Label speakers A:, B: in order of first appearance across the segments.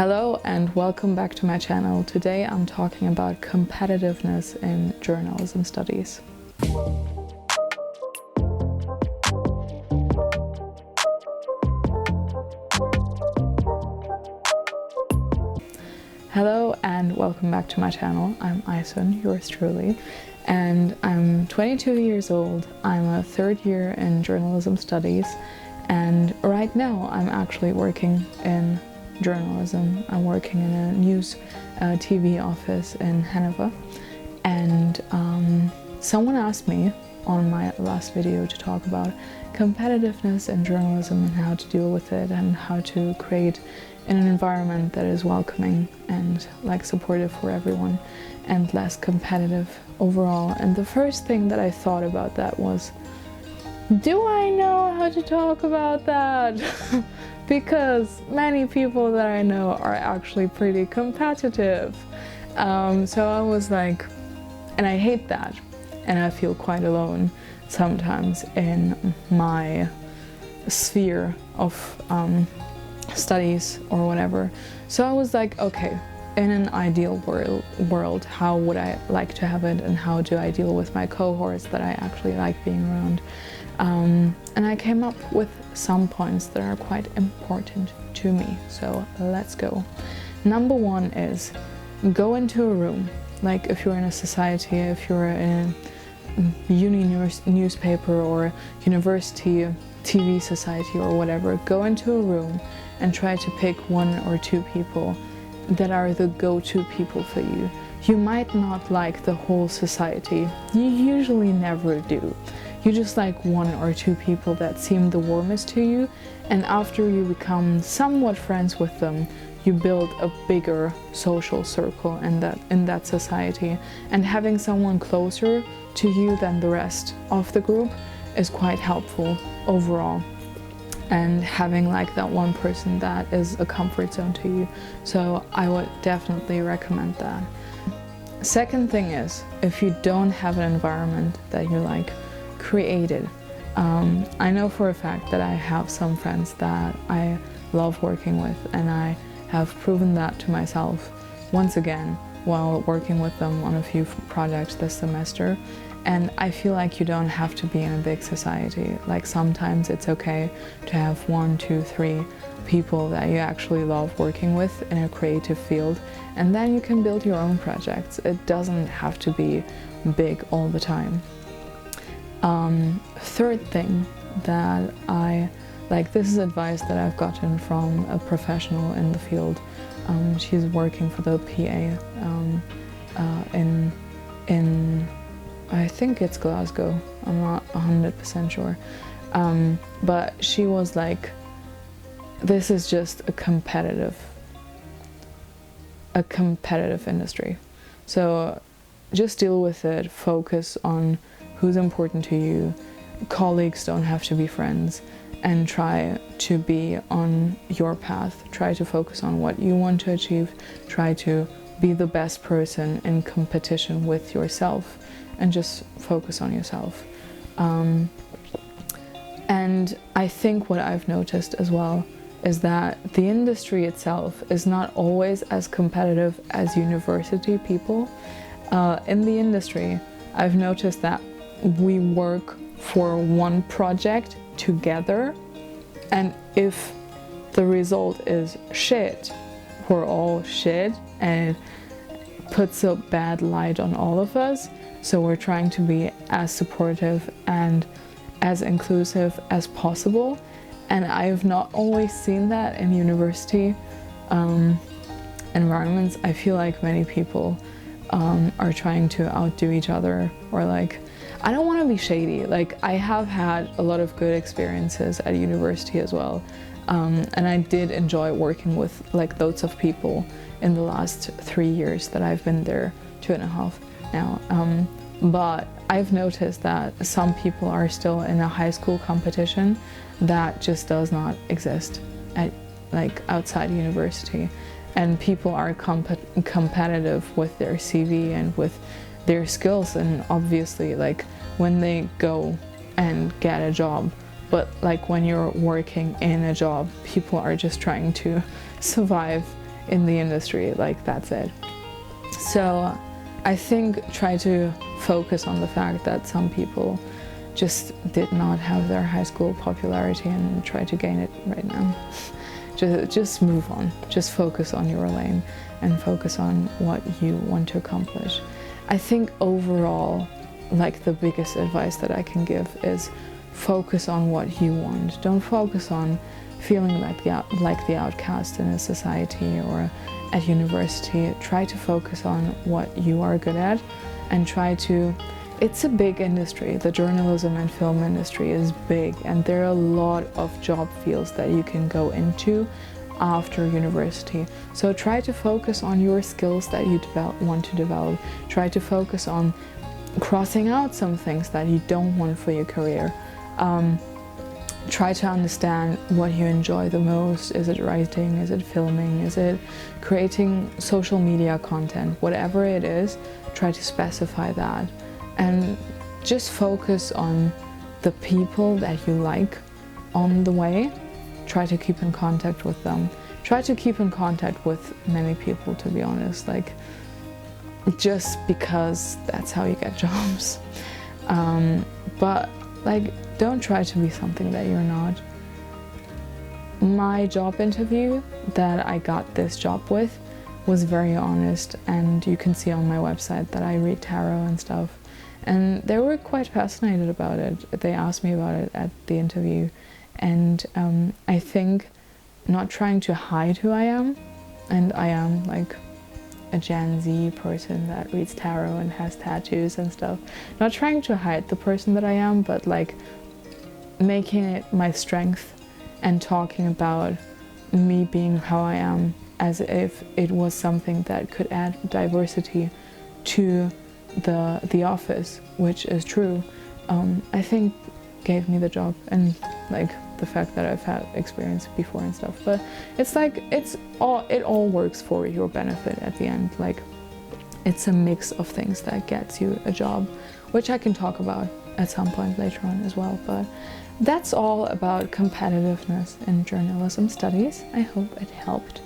A: Hello and welcome back to my channel. Today I'm talking about competitiveness in journalism studies. Hello and welcome back to my channel. I'm Aysun, yours truly, and I'm 22 years old. I'm a third year in journalism studies, and right now I'm actually working in journalism. I'm working in a news TV office in Hanover, and someone asked me on my last video to talk about competitiveness in journalism and how to deal with it and how to create in an environment that is welcoming and supportive for everyone and less competitive overall. And the first thing that I thought about that was, do I know how to talk about that? Because many people that I know are actually pretty competitive. So I was like, and I hate that. And I feel quite alone sometimes in my sphere of studies or whatever. So I was like, okay, in an ideal world, how would I like to have it, and how do I deal with my cohorts that I actually like being around? And I came up with some points that are quite important to me. So let's go. Number one is go into a room. Like if you're in a society, if you're in a uni newspaper or university TV society or whatever, go into a room and try to pick one or two people that are the go-to people for you. You might not like the whole society. You usually never do. You just like one or two people that seem the warmest to you, and after you become somewhat friends with them, you build a bigger social circle in that society. And having someone closer to you than the rest of the group is quite helpful overall. And having that one person that is a comfort zone to you. So I would definitely recommend that. Second thing is, if you don't have an environment that you like, create it. I know for a fact that I have some friends that I love working with, and I have proven that to myself once again while working with them on a few projects this semester. And I feel like you don't have to be in a big society. Like sometimes it's okay to have 1, 2, 3 people that you actually love working with in a creative field, and then you can build your own projects. It doesn't have to be big all the time. Third thing that I like, this is advice that I've gotten from a professional in the field. She's working for the PA in I think it's Glasgow, I'm not 100% sure, but she was like, this is just a competitive industry, so just deal with it, focus on who's important to you. Colleagues don't have to be friends, and try to be on your path. Try to focus on what you want to achieve, try to be the best person in competition with yourself, and just focus on yourself. And I think what I've noticed as well is that the industry itself is not always as competitive as university people. In the industry, I've noticed that we work for one project together, and if the result is shit, we're all shit, and it puts a bad light on all of us. So we're trying to be as supportive and as inclusive as possible. And I've not always seen that in university environments. I feel like many people are trying to outdo each other, or I don't want to be shady. I have had a lot of good experiences at university as well. And I did enjoy working with loads of people in the last 3 years that I've been there, 2.5 now. But I've noticed that some people are still in a high school competition that just does not exist at outside university. And people are competitive with their CV and with their skills, and obviously when they go and get a job. But when you're working in a job, people are just trying to survive in the industry, like that's it. So I think try to focus on the fact that some people just did not have their high school popularity and try to gain it right now. Just move on, just focus on your lane and focus on what you want to accomplish. I think overall, like the biggest advice that I can give is focus on what you want. Don't focus on feeling like the outcast in a society or at university. Try to focus on what you are good at and try to. It's a big industry. The journalism and film industry is big, and there are a lot of job fields that you can go into after university. So try to focus on your skills that you want to develop. Try to focus on crossing out some things that you don't want for your career. Try to understand what you enjoy the most. Is it writing? Is it filming? Is it creating social media content? Whatever it is, try to specify that. And just focus on the people that you like on the way. Try to keep in contact with them. Try to keep in contact with many people, to be honest, like just because that's how you get jobs. But like, don't try to be something that you're not. My job interview that I got this job with was very honest, and you can see on my website that I read tarot and stuff. And they were quite fascinated about it. They asked me about it at the interview. And I think not trying to hide who I am, and I am like a Gen Z person that reads tarot and has tattoos and stuff. Not trying to hide the person that I am, but like making it my strength and talking about me being how I am as if it was something that could add diversity to the office, which is true. I think gave me the job, and like the fact that I've had experience before and stuff. But it's like it all works for your benefit at the end. Like it's a mix of things that gets you a job, which I can talk about at some point later on as well. But that's all about competitiveness in journalism studies. I hope it helped.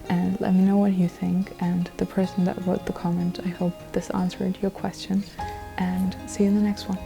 A: And let me know what you think. And the person that wrote the comment, I hope this answered your question. And see you in the next one.